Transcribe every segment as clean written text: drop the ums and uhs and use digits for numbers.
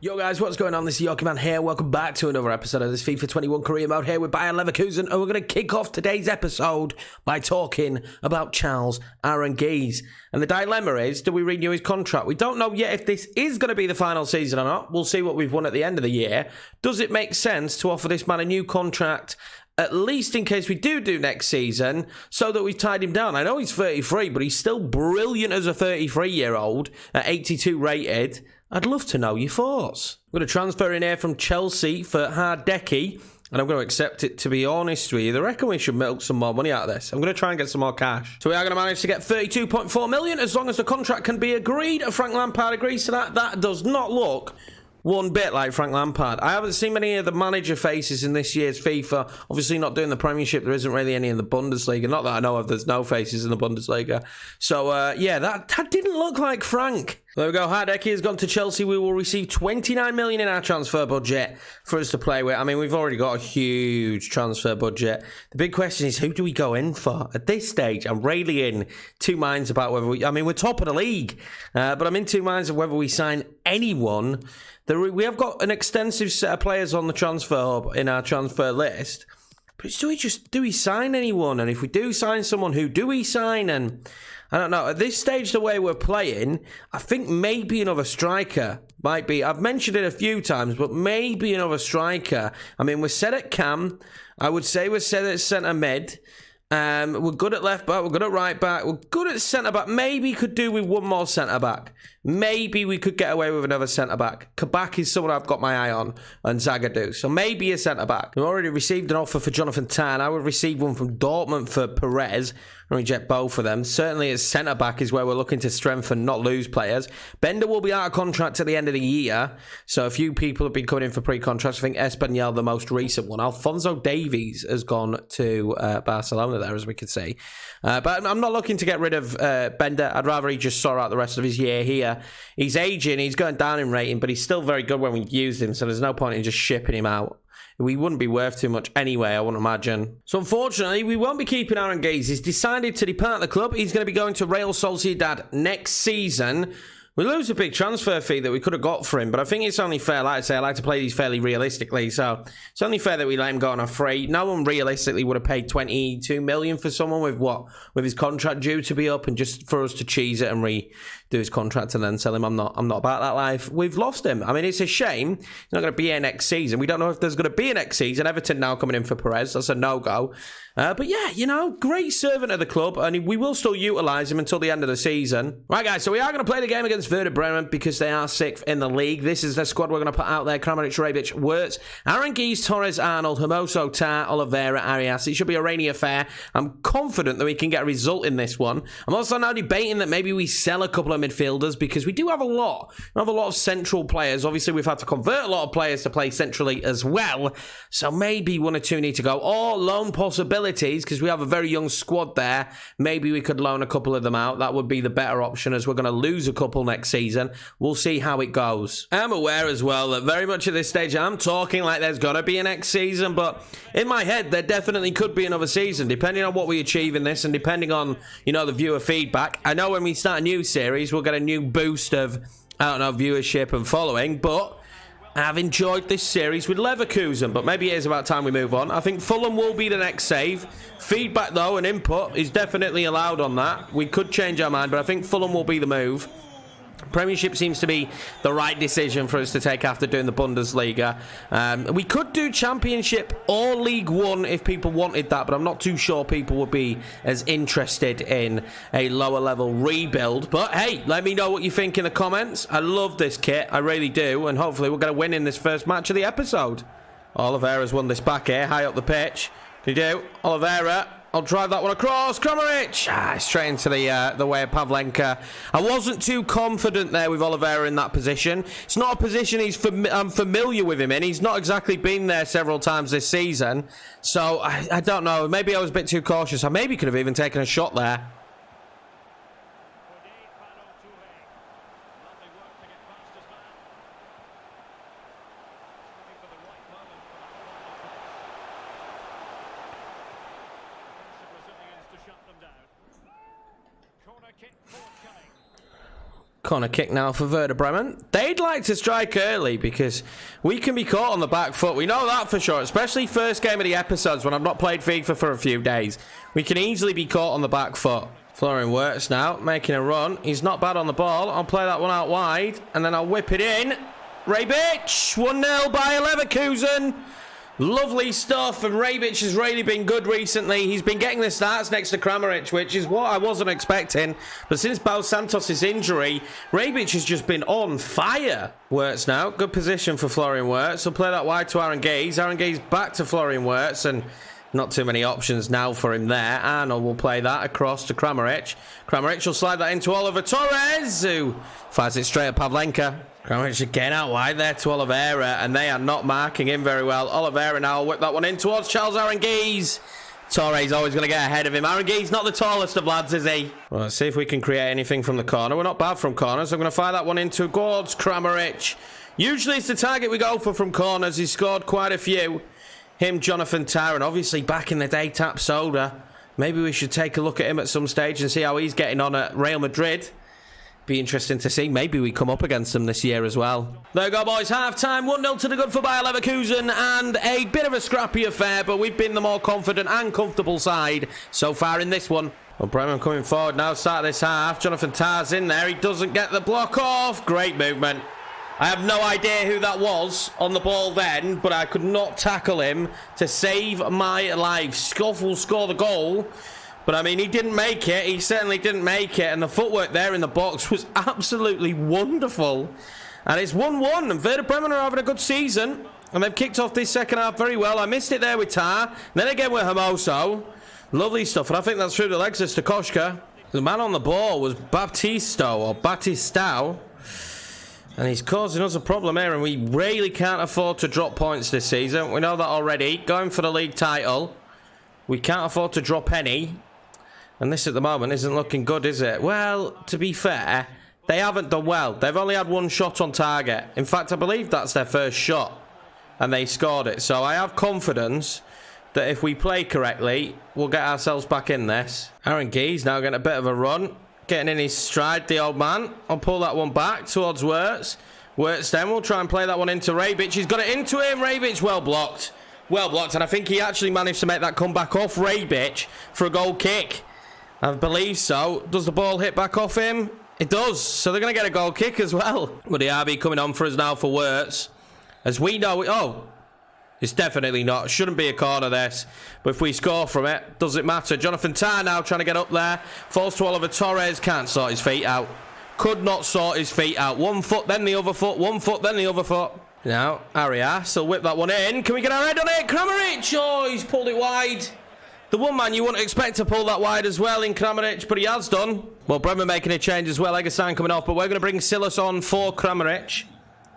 Yo guys, what's going on? This is Yoki Man here. Welcome back to another episode of this FIFA 21 career mode here with Bayer Leverkusen, and we're going to kick off today's episode by talking about Charles Aranguiz. And the dilemma is, do we renew his contract? We don't know yet if this is going to be the final season or not. We'll see what we've won at the end of the year. Does it make sense to offer this man a new contract, at least in case we do next season, so that we've tied him down? I know he's 33, but he's still brilliant as a 33-year-old at 82 rated. I'd love to know your thoughts. I'm going to transfer in here from Chelsea for Hardecki, and I'm going to accept it, to be honest with you. I reckon we should milk some more money out of this. I'm going to try and get some more cash. So we are going to manage to get 32.4 million as long as the contract can be agreed. Frank Lampard agrees to that. That does not look one bit like Frank Lampard. I haven't seen many of the manager faces in this year's FIFA. Obviously not doing the Premiership. There isn't really any in the Bundesliga. Not that I know of. There's no faces in the Bundesliga. So, yeah, that didn't look like Frank. There we go. Hardecki has gone to Chelsea. We will receive 29 million in our transfer budget for us to play with. I mean, we've already got a huge transfer budget. The big question is, who do we go in for? At this stage, I'm really in two minds about whether we... I mean, we're top of the league, but I'm in two minds of whether we sign anyone. We have got an extensive set of players on the transfer hub in our transfer list. But do we sign anyone? And if we do sign someone, who do we sign? And I don't know. At this stage, the way we're playing, I think maybe another striker might be. I've mentioned it a few times, but maybe another striker. I mean, we're set at cam. I would say we're set at centre mid. We're good at left back. We're good at right back. We're good at centre back. Maybe could do with one more centre back. Maybe we could get away with another centre back. Kabak is someone I've got my eye on, and Zagadou. So maybe a centre back. We've already received an offer for Jonathan Tan. I would receive one from Dortmund for Perez and reject both of them. Certainly as centre back is where we're looking to strengthen, not lose players. Bender will be out of contract at the end of the year. So a few people have been coming in for pre-contracts. I think Espanyol, the most recent one. Alphonso Davies has gone to Barcelona there, as we can see. But I'm not looking to get rid of Bender. I'd rather he just saw out the rest of his year here. He's aging, he's going down in rating, but he's still very good when we use him, so there's no point in just shipping him out. We wouldn't be worth too much anyway, I wouldn't imagine. So unfortunately, we won't be keeping Aranguiz. He's decided to depart the club. He's going to be going to Real Sociedad next season. We lose a big transfer fee that we could have got for him, but I think it's only fair. Like I say, I like to play these fairly realistically, so it's only fair that we let him go on a free. No one realistically would have paid 22 million for someone with his contract due to be up, and just for us to cheese it and redo his contract and then sell him. I'm not about that life. We've lost him. I mean, it's a shame. He's not going to be here next season. We don't know if there's going to be a next season. Everton now coming in for Perez. That's a no-go. But yeah, you know, great servant of the club, and we will still utilise him until the end of the season. Right, guys, so we are going to play the game against Werder Bremen because they are 6th in the league. This is the squad we're going to put out there. Kramaric, Rebic, Wirtz, Aranguiz, Torres, Arnold, Hermoso, Tar, Oliveira, Arias. It should be a rainy affair. I'm confident that we can get a result in this one. I'm also now debating that maybe we sell a couple of midfielders because we do have a lot. We have a lot of central players. Obviously, we've had to convert a lot of players to play centrally as well. So maybe one or two need to go. Or loan possibilities, because we have a very young squad there. Maybe we could loan a couple of them out. That would be the better option, as we're going to lose a couple next season. We'll see how it goes. I'm aware as well that very much at this stage I'm talking like there's going to be a next season, but in my head there definitely could be another season, depending on what we achieve in this and depending on, you know, the viewer feedback. I know when we start a new series we'll get a new boost of, I don't know, viewership and following, but I've enjoyed this series with Leverkusen, but maybe it is about time we move on. I think Fulham will be the next save. Feedback, though, and input is definitely allowed on that. We could change our mind, but I think Fulham will be the move. Premiership seems to be the right decision for us to take after doing the Bundesliga. We could do Championship or League One if people wanted that, but I'm not too sure people would be as interested in a lower level rebuild. But hey, let me know what you think in the comments. I love this kit, I really do, and hopefully we're going to win in this first match of the episode. Oliveira's won this back here, high up the pitch. Can you do? Oliveira. I'll drive that one across. Kramaric! Straight into the way of Pavlenka. I wasn't too confident there with Oliveira in that position. It's not a position I'm familiar with him in. He's not exactly been there several times this season. So, I don't know. Maybe I was a bit too cautious. I maybe could have even taken a shot there. Corner kick now for Werder Bremen. They'd like to strike early because we can be caught on the back foot. We know that for sure, especially first game of the episodes when I've not played FIFA for a few days. We can easily be caught on the back foot. Florian Wirtz now making a run. He's not bad on the ball. I'll play that one out wide and then I'll whip it in. Rebic, 1-0 Bayer Leverkusen. Lovely stuff, and Rebic has really been good recently. He's been getting the starts next to Kramaric, which is what I wasn't expecting. But since Bao Santos' injury, Rebic has just been on fire. Wirtz now, good position for Florian Wirtz. He'll play that wide to Aaron Gaze. Aaron Gaze back to Florian Wirtz, and not too many options now for him there. Arnold will play that across to Kramaric. Kramaric will slide that into Oliver Torres, who fires it straight at Pavlenka. Kramaric again out wide there to Oliveira, and they are not marking him very well. Oliveira now will whip that one in towards Charles Aranguiz. Torres always going to get ahead of him. Aranguiz not the tallest of lads, is he? Well, let's see if we can create anything from the corner. We're not bad from corners, so I'm going to fire that one into towards Kramaric. Usually it's the target we go for from corners. He's scored quite a few. Him, Jonathan Tah, and obviously back in the day, Tap Soda. Maybe we should take a look at him at some stage and see how he's getting on at Real Madrid. Be interesting to see. Maybe we come up against them this year as well. There we go, boys. Half-time. 1-0 to the good for Bayer Leverkusen, and a bit of a scrappy affair, but we've been the more confident and comfortable side so far in this one. Well, Bremen coming forward now, start this half. Jonathan Tah's in there. He doesn't get the block off. Great movement. I have no idea who that was on the ball then, but I could not tackle him to save my life. Scoff will score the goal. But, I mean, he didn't make it. He certainly didn't make it. And the footwork there in the box was absolutely wonderful. And it's 1-1. And Werder Bremen are having a good season. And they've kicked off this second half very well. I missed it there with Tah. Then again with Hermoso. Lovely stuff. And I think that's through the legs of Stokoshka. The man on the ball was Batistao. And he's causing us a problem here. And we really can't afford to drop points this season. We know that already. Going for the league title. We can't afford to drop any. And this at the moment isn't looking good, is it? Well, to be fair, they haven't done well. They've only had one shot on target. In fact, I believe that's their first shot. And they scored it. So I have confidence that if we play correctly, we'll get ourselves back in this. Aaron Gee's now getting a bit of a run. Getting in his stride, the old man. I'll pull that one back towards Wirtz. Wirtz then will try and play that one into Rebic. He's got it into him. Rebic well blocked. Well blocked. And I think he actually managed to make that comeback off Rebic for a goal kick. I believe so. Does the ball hit back off him? It does. So they're going to get a goal kick as well. But the RB coming on for us now for Wirtz. As we know... Oh, it's definitely not. Shouldn't be a corner, this. But if we score from it, does it matter? Jonathan Tah now trying to get up there. Falls to Oliver Torres. Can't sort his feet out. Could not sort his feet out. 1 foot, then the other foot. 1 foot, then the other foot. Now, Arias will whip that one in. Can we get our head on it? Kramaric! Oh, he's pulled it wide. The one man you wouldn't expect to pull that wide as well in Kramaric, but he has done. Well, Bremen making a change as well. Egerstein coming off, but we're going to bring Silas on for Kramaric.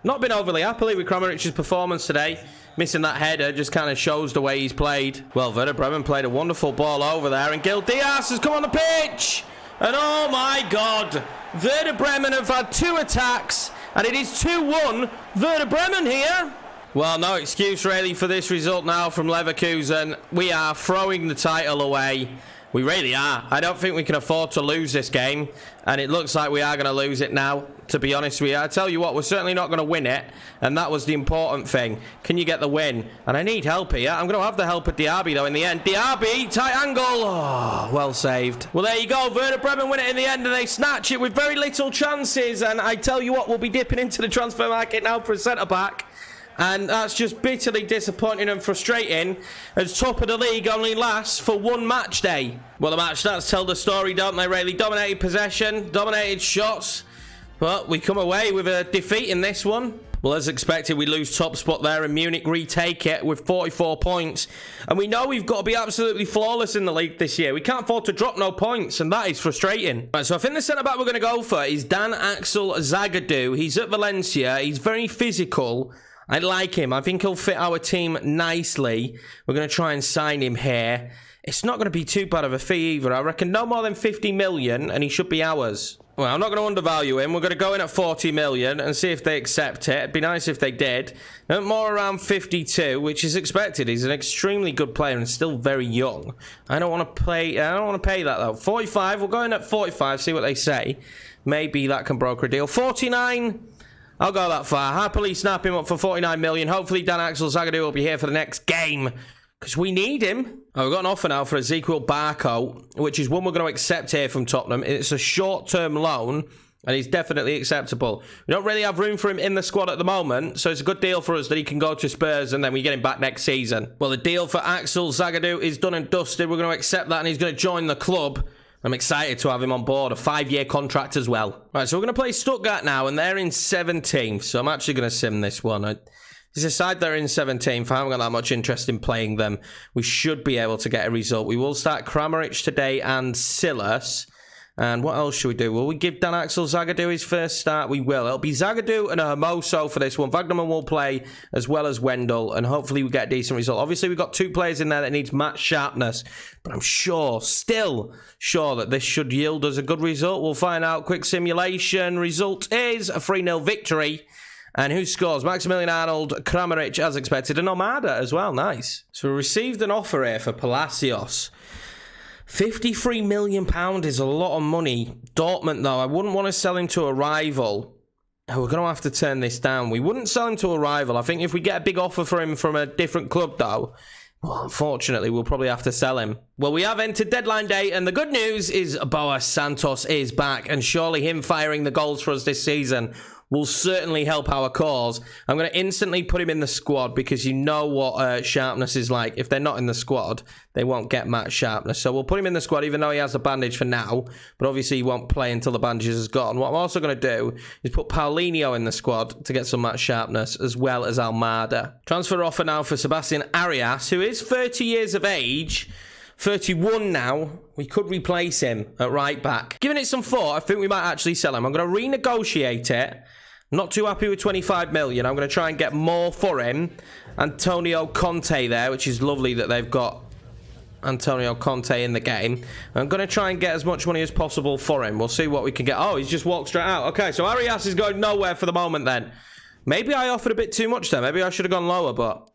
Not been overly happy with Kramaric's performance today. Missing that header just kind of shows the way he's played. Well, Werder Bremen played a wonderful ball over there, and Gil Diaz has come on the pitch. And oh my God, Werder Bremen have had 2 attacks, and it is 2-1 Werder Bremen here. Well, no excuse really for this result now from Leverkusen. We are throwing the title away. We really are. I don't think we can afford to lose this game, and it looks like we are going to lose it now, to be honest with you. I tell you what, we're certainly not going to win it, and that was the important thing. Can you get the win? And I need help here. I'm going to have the help at Diaby, though, in the end. Diaby, tight angle. Oh, well saved. Well, there you go. Werder Bremen win it in the end, and they snatch it with very little chances, and I tell you what, we'll be dipping into the transfer market now for a centre-back. And that's just bitterly disappointing and frustrating, as top of the league only lasts for 1 match day. Well, the match stats tell the story, don't they, really? Dominated possession, dominated shots, but we come away with a defeat in this one. Well, as expected, we lose top spot there, and Munich retake it with 44 points. And we know we've got to be absolutely flawless in the league this year. We can't afford to drop no points, and that is frustrating. Right, so I think the centre-back we're going to go for is Dan Axel Zagadou. He's at Valencia. He's very physical. I like him. I think he'll fit our team nicely. We're going to try and sign him here. It's not going to be too bad of a fee either. I reckon no more than 50 million, and he should be ours. Well, I'm not going to undervalue him. We're going to go in at 40 million and see if they accept it. It'd be nice if they did. More around 52, which is expected. He's an extremely good player and still very young. I don't want to pay that though. 45, we'll go in at 45, see what they say. Maybe that can broker a deal. 49, I'll go that far. Happily snap him up for 49 million. Hopefully Dan Axel Zagadou will be here for the next game, because we need him. Oh, we've got an offer now for Ezekiel Barco, which is one we're going to accept here from Tottenham. It's a short-term loan, and he's definitely acceptable. We don't really have room for him in the squad at the moment, so it's a good deal for us that he can go to Spurs, and then we get him back next season. Well, the deal for Axel Zagadou is done and dusted. We're going to accept that, and he's going to join the club. I'm excited to have him on board, a 5-year contract as well. Right, so we're going to play Stuttgart now, and they're in 17th, so I'm actually going to sim this one. It's a side that are in 17th. I haven't got that much interest in playing them. We should be able to get a result. We will start Kramaric today and Silas. And what else should we do? Will we give Dan Axel Zagadou his first start? We will. It'll be Zagadou and a Hermoso for this one. Wagnerman will play as well as Wendell, and hopefully we get a decent result. Obviously, we've got 2 players in there that needs match sharpness, but I'm still sure that this should yield us a good result. We'll find out. Quick simulation. Result is a 3-0 victory. And who scores? Maximilian Arnold, Kramaric as expected, and Omada as well. Nice. So we received an offer here for Palacios. £53 million is a lot of money. Dortmund, though, I wouldn't want to sell him to a rival. We're going to have to turn this down. We wouldn't sell him to a rival. I think if we get a big offer for him from a different club, though, well, unfortunately, we'll probably have to sell him. Well, we have entered deadline day, and the good news is Bayer Santos is back, and surely him firing the goals for us this season will certainly help our cause. I'm going to instantly put him in the squad, because you know what sharpness is like. If they're not in the squad, they won't get match sharpness. So we'll put him in the squad, even though he has a bandage for now. But obviously, he won't play until the bandage is gone. What I'm also going to do is put Paulinho in the squad to get some match sharpness, as well as Almada. Transfer offer now for Sebastian Arias, who is 30 years of age. 31 now. We could replace him at right back. Giving it some thought, I think we might actually sell him. I'm going to renegotiate it. Not too happy with 25 million. I'm going to try and get more for him. Antonio Conte there, which is lovely that they've got Antonio Conte in the game. I'm going to try and get as much money as possible for him. We'll see what we can get. Oh, he's just walked straight out. Okay, so Arias is going nowhere for the moment then. Maybe I offered a bit too much there. Maybe I should have gone lower, but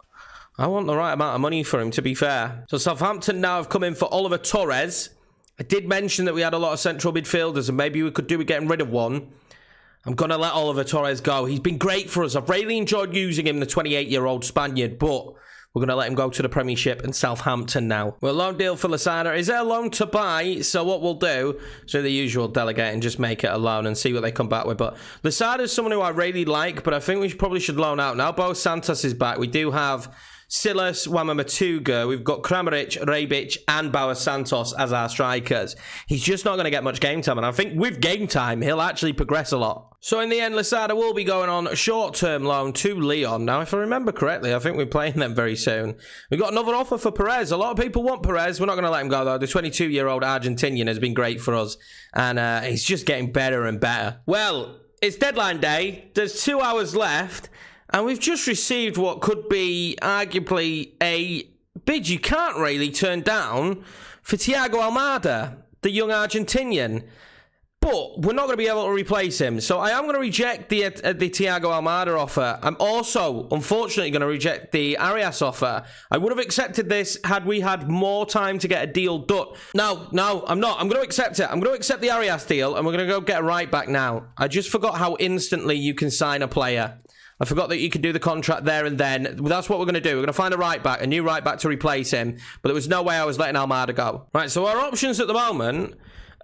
I want the right amount of money for him, to be fair. So Southampton now have come in for Oliver Torres. I did mention that we had a lot of central midfielders, and maybe we could do with getting rid of one. I'm going to let Oliver Torres go. He's been great for us. I've really enjoyed using him, the 28-year-old Spaniard, but we're going to let him go to the Premiership and Southampton now. Well, loan deal for Lasada. Is there a loan to buy? So what we'll do, so the usual delegate and just make it a loan and see what they come back with. But Lasada is someone who I really like, but I think we probably should loan out. Now Bo Santos is back. We do have Silas, Wamamatuga, we've got Kramaric, Rebic, and Bayer Santos as our strikers. He's just not going to get much game time, and I think with game time, he'll actually progress a lot. So in the end, Lasada will be going on a short-term loan to Lyon. Now, if I remember correctly, I think we're playing them very soon. We've got another offer for Perez. A lot of people want Perez. We're not going to let him go, though. The 22-year-old Argentinian has been great for us, and he's just getting better and better. Well, it's deadline day. There's 2 hours left. And we've just received what could be arguably a bid you can't really turn down for Thiago Almada, the young Argentinian. But we're not going to be able to replace him. So I am going to reject the Thiago Almada offer. I'm also, unfortunately, going to reject the Arias offer. I would have accepted this had we had more time to get a deal done. No, I'm not. I'm going to accept it. I'm going to accept the Arias deal, and we're going to go get a right back now. I just forgot how instantly you can sign a player. I forgot that you could do the contract there and then. That's what we're going to do. We're going to find a right back, a new right back to replace him. But there was no way I was letting Almada go. Right, so our options at the moment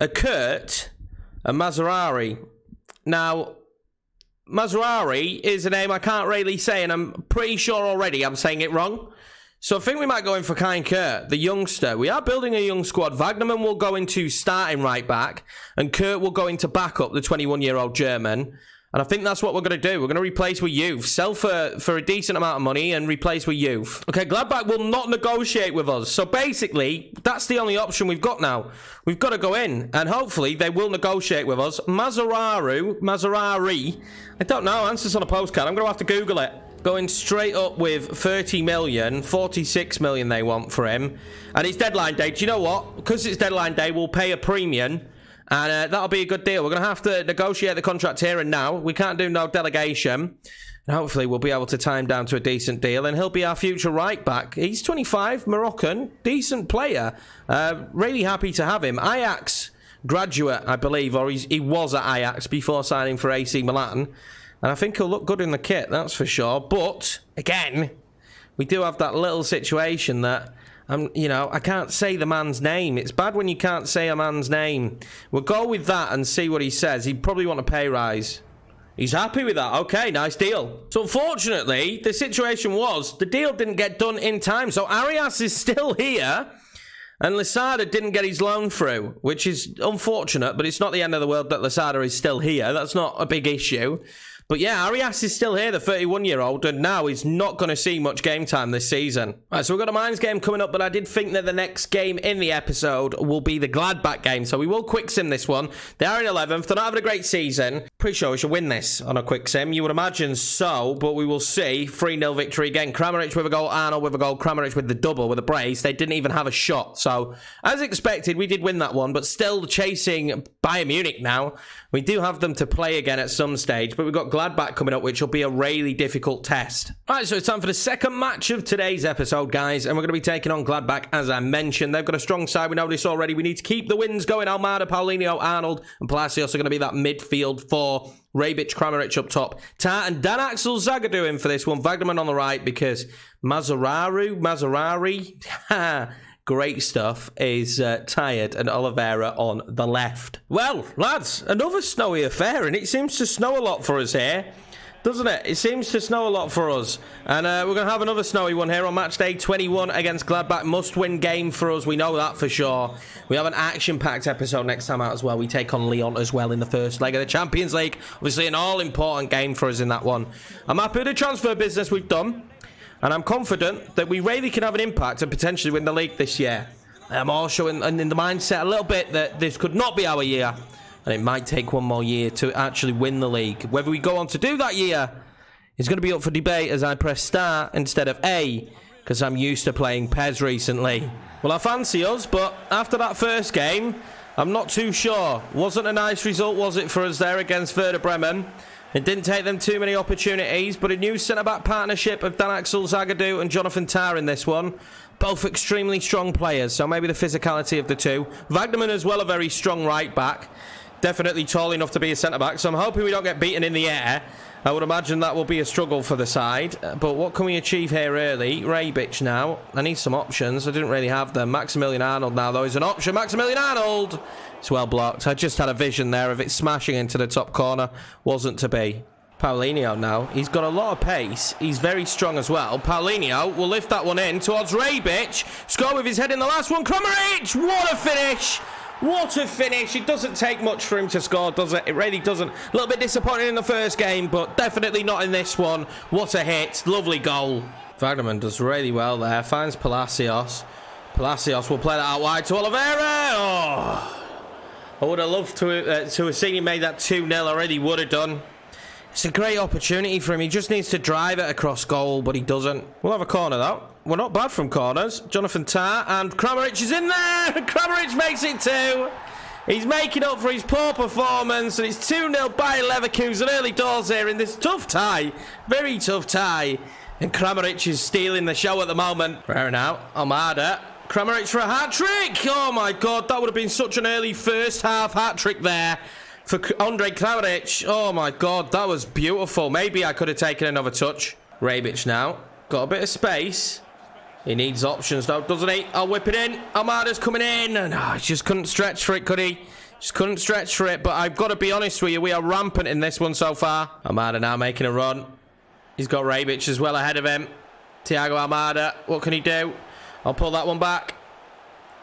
are Kurt and Mazarari. Now, Mazarari is a name I can't really say, and I'm pretty sure already I'm saying it wrong. So I think we might go in for Kai Kurt, the youngster. We are building a young squad. Wagnerman will go into starting right back, and Kurt will go into backup, the 21-year-old German. And I think that's what we're going to do. We're going to replace with youth. Sell for a decent amount of money and replace with youth. Okay, Gladbach will not negotiate with us. So basically, that's the only option we've got now. We've got to go in. And hopefully, they will negotiate with us. Mazarari. I don't know. Answers on a postcard. I'm going to have to Google it. Going straight up with 30 million. 46 million they want for him. And it's deadline day. Do you know what? Because it's deadline day, we'll pay a premium. And that'll be a good deal. We're going to have to negotiate the contract here and now. We can't do no delegation. And hopefully we'll be able to tie him down to a decent deal. And he'll be our future right back. He's 25, Moroccan, decent player. Really happy to have him. Ajax graduate, I believe, or he was at Ajax before signing for AC Milan. And I think he'll look good in the kit, that's for sure. But, again, we do have that little situation that, I can't say the man's name. It's bad when you can't say a man's name. We'll go with that and see what he says. He'd probably want a pay rise. He's happy with that. Okay, nice deal. So, unfortunately, the situation was the deal didn't get done in time. So, Arias is still here. And Losada didn't get his loan through, which is unfortunate, but it's not the end of the world that Losada is still here. That's not a big issue. But yeah, Arias is still here, the 31-year-old, and now he's not going to see much game time this season. All right, so we've got a Mainz game coming up, but I did think that the next game in the episode will be the Gladbach game, so we will quick sim this one. They are in 11th. They're not having a great season. Pretty sure we should win this on a quick sim. You would imagine so, but we will see. 3-0 victory again. Kramaric with a goal, Arnold with a goal, Kramaric with the double, with a brace. They didn't even have a shot, so as expected, we did win that one, but still chasing Bayern Munich now. We do have them to play again at some stage, but we've got Gladbach coming up, which will be a really difficult test. All right, so it's time for the second match of today's episode, guys, and we're going to be taking on Gladbach, as I mentioned. They've got a strong side. We know this already. We need to keep the wins going. Almada, Paulinho, Arnold, and Palacios are going to be that midfield four. Rebic, Kramaric up top. Tar and Dan Axel Zagadou in for this one. Wagnerman on the right because Mazarari, great stuff, is tired, and Oliveira on the left. Well, lads, another snowy affair, and it seems to snow a lot for us here, doesn't it? It seems to snow a lot for us. And we're going to have another snowy one here on match day 21 against Gladbach. Must-win game for us. We know that for sure. We have an action-packed episode next time out as well. We take on Lyon as well in the first leg of the Champions League. Obviously, an all-important game for us in that one. I'm happy with the transfer business we've done. And I'm confident that we really can have an impact and potentially win the league this year. I'm also in the mindset a little bit that this could not be our year. And it might take one more year to actually win the league. Whether we go on to do that year is going to be up for debate as I press start instead of A, because I'm used to playing PES recently. Well, I fancy us, but after that first game, I'm not too sure. Wasn't a nice result, was it, for us there against Werder Bremen? It didn't take them too many opportunities, but a new centre-back partnership of Dan Axel Zagadou and Jonathan Tah in this one. Both extremely strong players, so maybe the physicality of the two. Wagnerman as well, a very strong right-back. Definitely tall enough to be a centre-back, so I'm hoping we don't get beaten in the air. I would imagine that will be a struggle for the side. But what can we achieve here early? Rebic now. I need some options. I didn't really have them. Maximilian Arnold now, though, is an option. Maximilian Arnold! It's well blocked. I just had a vision there of it smashing into the top corner. Wasn't to be. Paulinho now. He's got a lot of pace. He's very strong as well. Paulinho will lift that one in towards Rebic. Score with his head in the last one. Kramaric! What a finish! What a finish. It doesn't take much for him to score, does it? It really doesn't. A little bit disappointing in the first game, but definitely not in this one. What a hit. Lovely goal. Wagnerman does really well there. Finds Palacios. Palacios will play that out wide to Oliveira. Oh, I would have loved to have seen him make that 2-0. I really would have done. It's a great opportunity for him. He just needs to drive it across goal, but he doesn't. We'll have a corner, though. We're not bad from corners. Jonathan Tah and Kramaric is in there. Kramaric makes it 2. He's making up for his poor performance, and it's 2-0 Bayer Leverkusen early doors here in this tough tie. Very tough tie. And Kramaric is stealing the show at the moment. Fair now. Almada. Kramaric for a hat-trick. Oh, my God. That would have been such an early first-half hat-trick there for Andre Kramaric. Oh, my God. That was beautiful. Maybe I could have taken another touch. Rebic now. Got a bit of space. He needs options, though, doesn't he? I'll whip it in. Almada's coming in. And he just couldn't stretch for it, could he? Just couldn't stretch for it. But I've got to be honest with you. We are rampant in this one so far. Almada now making a run. He's got Rebic as well ahead of him. Thiago Almada. What can he do? I'll pull that one back.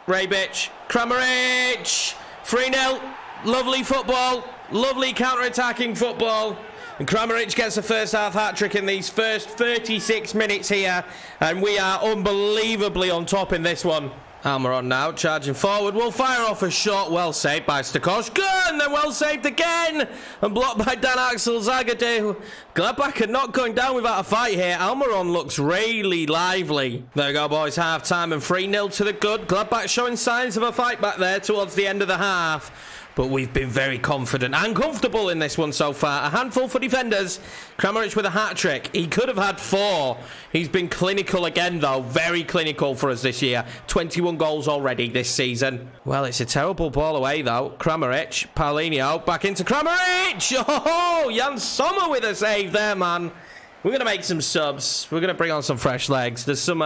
Rebic. Kramaric. 3-0. Lovely football. Lovely counter-attacking football. And Kramaric gets the first half hat-trick in these first 36 minutes here. And we are unbelievably on top in this one. Almiron now, charging forward. Will fire off a shot. Well saved by Stakosh. Good! And then well saved again. And blocked by Dan Axel Zagadou. Gladbach are not going down without a fight here. Almiron looks really lively. There we go, boys. Half-time and 3-0 to the good. Gladbach showing signs of a fight back there towards the end of the half. But we've been very confident and comfortable in this one so far. A handful for defenders. Kramaric with a hat-trick. He could have had 4. He's been clinical again, though. Very clinical for us this year. 21 goals already this season. Well, it's a terrible ball away, though. Kramaric, Paulinho, back into Kramaric! Oh, Jan Sommer with a save there, man. We're going to make some subs. We're going to bring on some fresh legs. There's some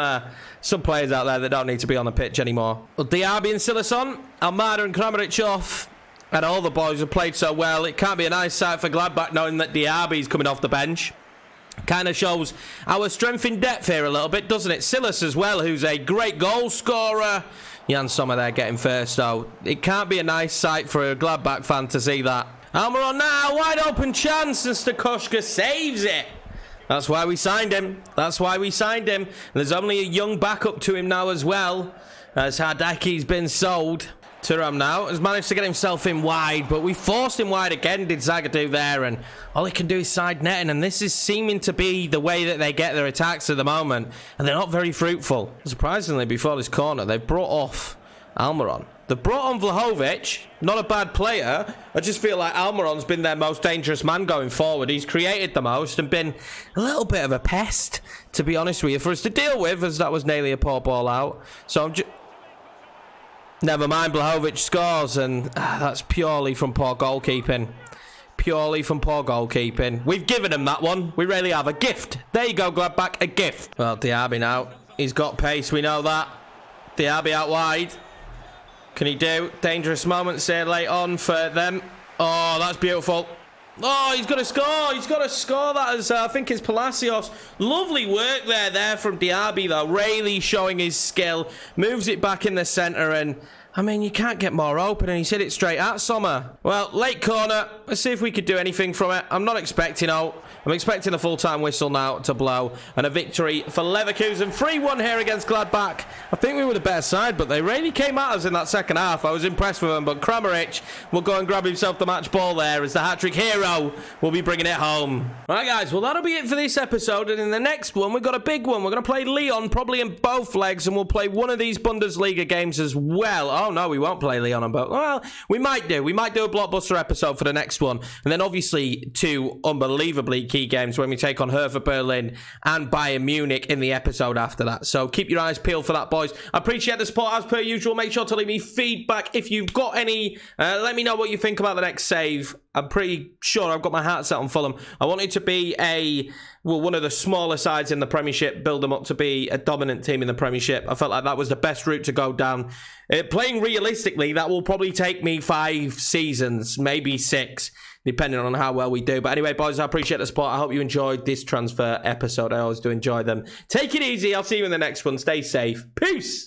players out there that don't need to be on the pitch anymore. Well, Diaby and Silas on. Almada and Kramaric off. And all the boys have played so well. It can't be a nice sight for Gladbach knowing that Diaby's coming off the bench. Kind of shows our strength in depth here a little bit, doesn't it? Silas as well, who's a great goal scorer. Jan Sommer there getting first, though. It can't be a nice sight for a Gladbach fan to see that. Almiron now, wide open chance, and Stakoshka saves it. That's why we signed him. That's why we signed him. And there's only a young backup to him now as well, as Hadaki's been sold. Thuram now has managed to get himself in wide, but we forced him wide again, did Zagadou there, and all he can do is side netting, and this is seeming to be the way that they get their attacks at the moment, and they're not very fruitful. Surprisingly, before this corner, they've brought off Almiron. They've brought on Vlahovic, not a bad player. I just feel like Almiron's been their most dangerous man going forward. He's created the most and been a little bit of a pest, to be honest with you, for us to deal with, as that was nearly a poor ball out. So I'm just... Never mind, Vlahovic scores, and that's purely from poor goalkeeping. Purely from poor goalkeeping. We've given him that one. We really have. A gift. There you go, Gladbach. A gift. Well, Diaby now. He's got pace. We know that. Diaby out wide. Can he do? Dangerous moments here late on for them. Oh, that's beautiful. Oh, he's got to score. He's got to score. That is, I think it's Palacios. Lovely work there from Diaby, though. Really showing his skill. Moves it back in the centre, and I mean, you can't get more open, and he's hit it straight at Sommer. Well, late corner. Let's see if we could do anything from it. I'm not expecting out. I'm expecting a full-time whistle now to blow, and a victory for Leverkusen. 3-1 here against Gladbach. I think we were the better side, but they really came at us in that second half. I was impressed with them, but Kramaric will go and grab himself the match ball there as the hat-trick hero will be bringing it home. All right, guys, well, that'll be it for this episode, and in the next one, we've got a big one. We're going to play Lyon, probably in both legs, and we'll play one of these Bundesliga games as well. Oh, no, we won't play Lyon on both. Well, we might do. We might do a blockbuster episode for the next one, and then obviously 2 unbelievably key games when we take on Hertha Berlin and Bayern Munich in the episode after that. So keep your eyes peeled for that, boys. I appreciate the support as per usual. Make sure to leave me feedback if you've got any. Let me know what you think about the next save. I'm pretty sure I've got my heart set on Fulham. I want it to be one of the smaller sides in the Premiership, build them up to be a dominant team in the Premiership. I felt like that was the best route to go down. Playing realistically, that will probably take me 5 seasons, maybe 6, depending on how well we do. But anyway, boys, I appreciate the support. I hope you enjoyed this transfer episode. I always do enjoy them. Take it easy. I'll see you in the next one. Stay safe. Peace.